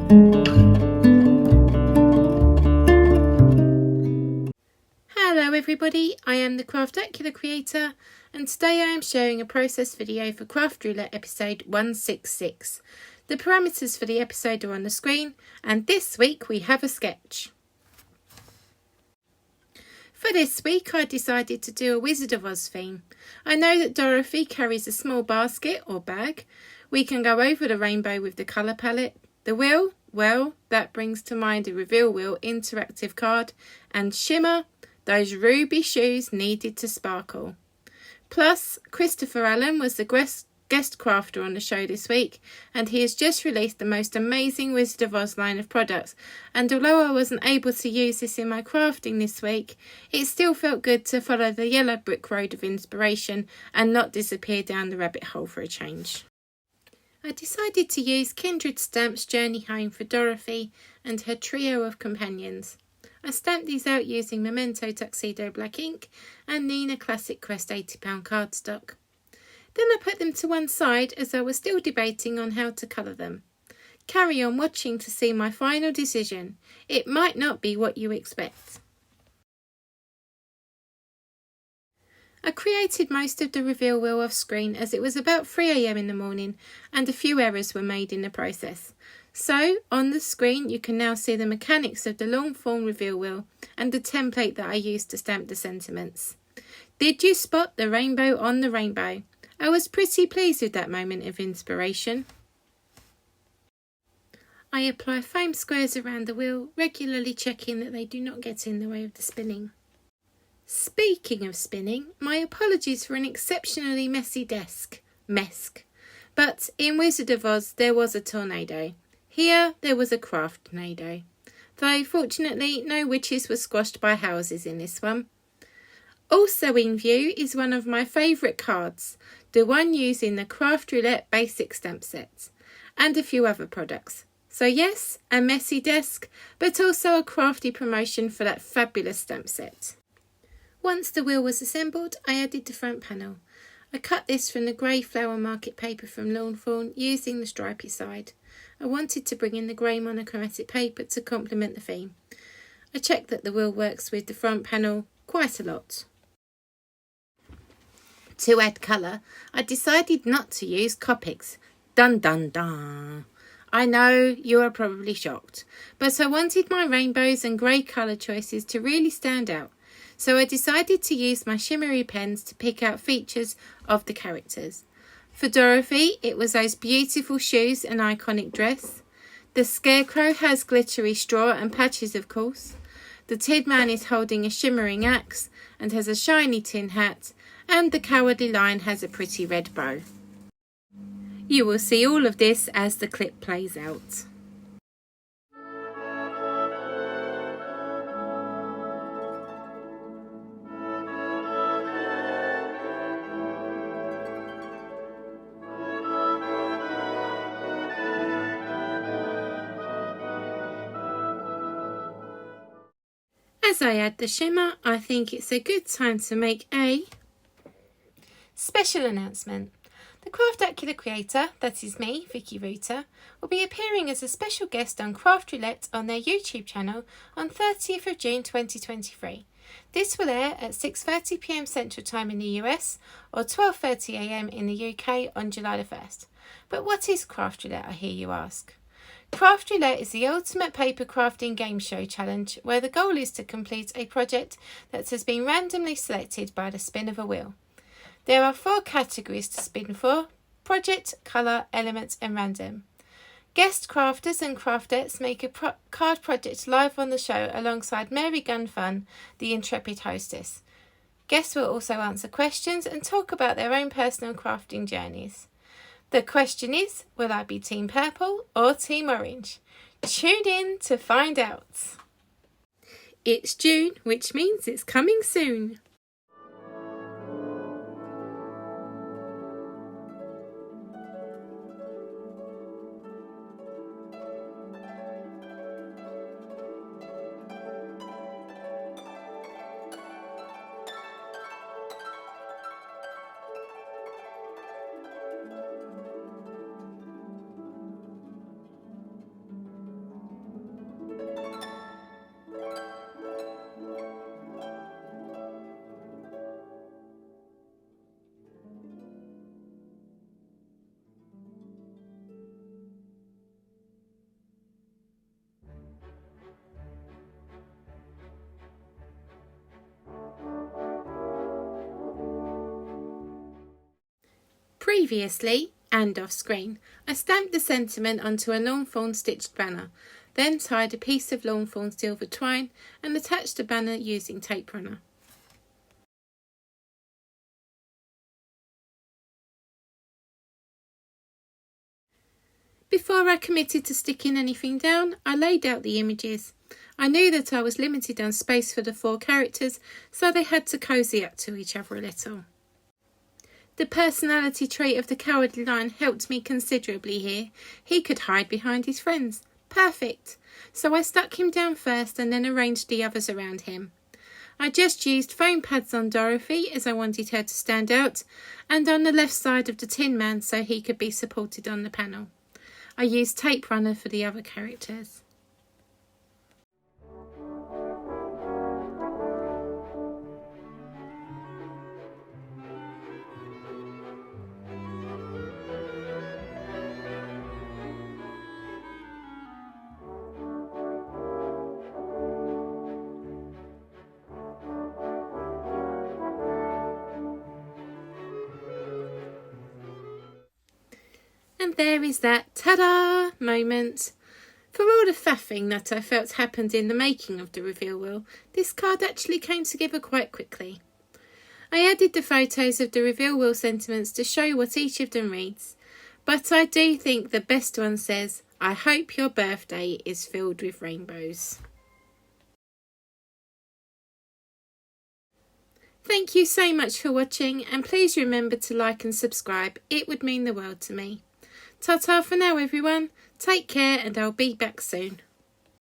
Hello everybody, I am the Craftacular creator and today I am showing a process video for Craft Roulette episode 166. The parameters for the episode are on the screen and this week we have a sketch. For this week I decided to do a Wizard of Oz theme. I know that Dorothy carries a small basket or bag. We can go over the rainbow with the colour palette. The wheel, well, that brings to mind a reveal wheel interactive card, and Shimmer, those ruby shoes needed to sparkle. Plus, Christopher Allen was the guest crafter on the show this week, and he has just released the most amazing Wizard of Oz line of products, and although I wasn't able to use this in my crafting this week, it still felt good to follow the yellow brick road of inspiration and not disappear down the rabbit hole for a change. I decided to use Kindred Stamps' Journey Home for Dorothy and her trio of companions. I stamped these out using Memento Tuxedo Black ink and Nina Classic Crest £80 cardstock. Then I put them to one side as I was still debating on how to colour them. Carry on watching to see my final decision. It might not be what you expect. I created most of the reveal wheel off screen as it was about 3 AM in the morning and a few errors were made in the process. So, on the screen you can now see the mechanics of the long form reveal wheel and the template that I used to stamp the sentiments. Did you spot the rainbow on the rainbow? I was pretty pleased with that moment of inspiration. I apply foam squares around the wheel, regularly checking that they do not get in the way of the spinning. Speaking of spinning, my apologies for an exceptionally messy desk. But in Wizard of Oz there was a tornado. Here there was a craft-nado. Though fortunately no witches were squashed by houses in this one. Also in view is one of my favourite cards, the one used in the Craft Roulette basic stamp set, and a few other products. So yes, a messy desk, but also a crafty promotion for that fabulous stamp set. Once the wheel was assembled, I added the front panel. I cut this from the grey flower market paper from Lawnfawn using the stripy side. I wanted to bring in the grey monochromatic paper to complement the theme. I checked that the wheel works with the front panel quite a lot. To add colour, I decided not to use Copics. Dun dun dun. I know you are probably shocked, but I wanted my rainbows and grey colour choices to really stand out. So I decided to use my shimmery pens to pick out features of the characters. For Dorothy, it was those beautiful shoes and iconic dress. The Scarecrow has glittery straw and patches, of course. The Tin Man is holding a shimmering axe and has a shiny tin hat, and the Cowardly Lion has a pretty red bow. You will see all of this as the clip plays out. As I add the shimmer, I think it's a good time to make a special announcement. The Craftacular creator, that is me, Vicky Rooter, will be appearing as a special guest on Craft Roulette on their YouTube channel on 30th of June 2023. This will air at 6:30 PM Central Time in the US or 12:30 AM in the UK on July the 1st. But what is Craft Roulette, I hear you ask? Craft Roulette is the ultimate paper crafting game show challenge where the goal is to complete a project that has been randomly selected by the spin of a wheel. There are 4 categories to spin for: project, colour, element and random. Guest crafters and craftettes make a card project live on the show alongside Mary Gunfun, the intrepid hostess. Guests will also answer questions and talk about their own personal crafting journeys. The question is, will I be Team Purple or Team Orange? Tune in to find out. It's June, which means it's coming soon. Previously, and off screen, I stamped the sentiment onto a lawnfawn stitched banner, then tied a piece of lawnfawn silver twine and attached the banner using tape runner. Before I committed to sticking anything down, I laid out the images. I knew that I was limited on space for the 4 characters, so they had to cosy up to each other a little. The personality trait of the Cowardly Lion helped me considerably here. He could hide behind his friends. Perfect! So I stuck him down first and then arranged the others around him. I just used foam pads on Dorothy as I wanted her to stand out, and on the left side of the Tin Man so he could be supported on the panel. I used tape runner for the other characters. And there is that ta-da moment. For all the faffing that I felt happened in the making of the reveal wheel, this card actually came together quite quickly. I added the photos of the reveal wheel sentiments to show what each of them reads, but I do think the best one says, "I hope your birthday is filled with rainbows." Thank you so much for watching, and please remember to like and subscribe. It would mean the world to me. Ta-ta for now, everyone. Take care, and I'll be back soon.